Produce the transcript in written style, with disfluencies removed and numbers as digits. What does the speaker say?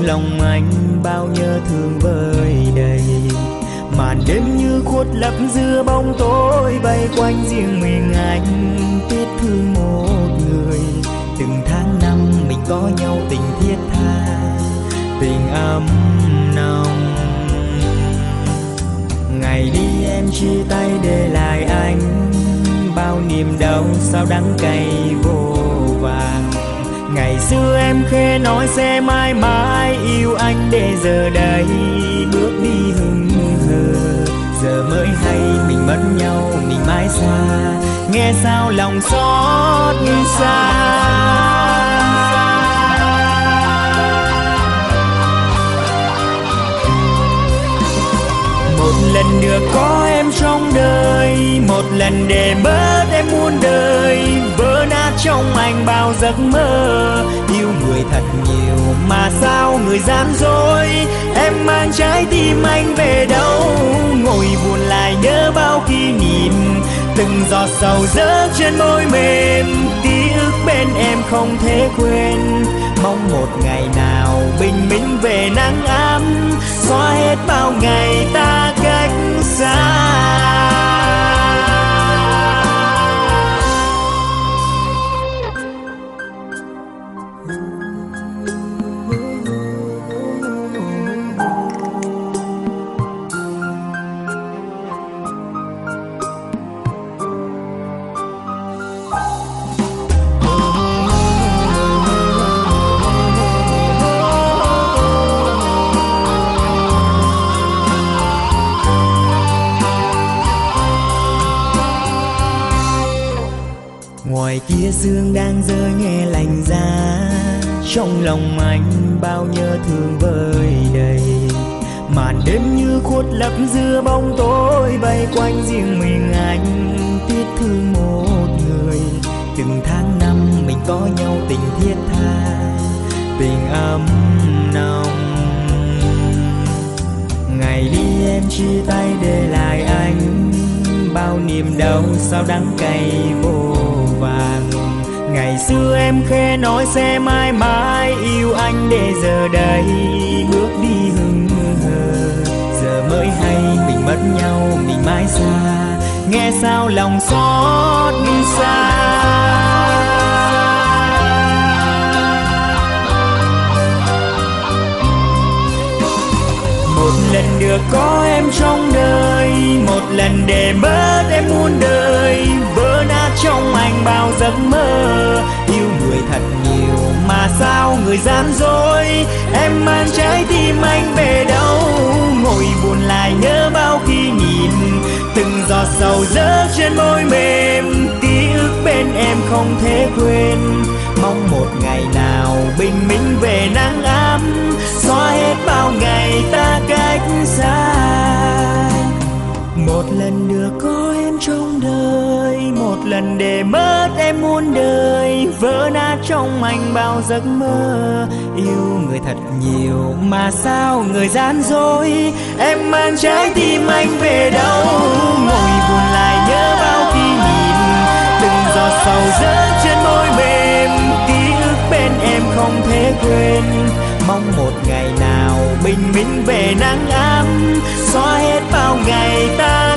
lòng anh bao nhớ thương vơi đầy. Màn đêm như khuất lấp giữa bóng tối, bay quanh riêng mình anh tiếc thương một người. Từng tháng năm mình có nhau tình thiết tha, tình ấm nồng. Ngày đi em chia tay để lại anh bao niềm đau sao đắng cay vô vàng. Ngày xưa em khẽ nói sẽ mãi mãi yêu anh, để giờ đây bước đi hững hờ. Giờ mới hay mình mất nhau mình mãi xa, nghe sao lòng xót xa. Một lần được có em trong đời, một lần để mất em muôn đời. Vỡ nát trong anh bao giấc mơ, yêu người thật nhiều mà sao người gian dối. Em mang trái tim anh về đâu, ngồi buồn lại nhớ bao kỷ niệm. Từng giọt sầu rớt trên môi mềm, ký ức bên em không thể quên. Mong một ngày nào bình minh về nắng ấm, xóa hết bao ngày ta cách xa. Ngoài kia sương đang rơi nghe lạnh giá, trong lòng anh bao nhớ thương vơi đầy. Màn đêm như khuất lấp giữa bóng tối, bay quanh riêng mình anh tiếc thương một người. Từng tháng năm mình có nhau tình thiết tha, tình ấm nồng. Ngày đi em chia tay để lại anh bao niềm đau sao đắng cay vô vàng. Ngày xưa em khẽ nói sẽ mãi mãi yêu anh, để giờ đây bước đi hững hờ. Giờ mới hay mình mất nhau mình mãi xa, nghe sao lòng xót xa. Một lần được có em trong đời, một lần để mất em muôn đời. Vỡ nát trong anh bao giấc mơ, yêu người thật nhiều mà sao người gian dối. Em mang trái tim anh về đâu, ngồi buồn lại nhớ bao kỷ niệm. Từng giọt sầu rớt trên môi mềm, ký ức bên em không thể quên. Mong một ngày nào bình minh về nắng ấm, xóa hết bao ngày ta cách xa. Một lần được có em trong đời, một lần để mất em muôn đời. Vỡ nát trong anh bao giấc mơ, yêu người thật nhiều mà sao người gian dối. Em mang trái tim anh về đâu, ngồi buồn lại nhớ bao kỷ niệm. Từng giọt sầu rớt trên môi mềm, ký ức bên em không thể quên. Mong một ngày nào bình minh về nắng ấm, xóa hết bao ngày ta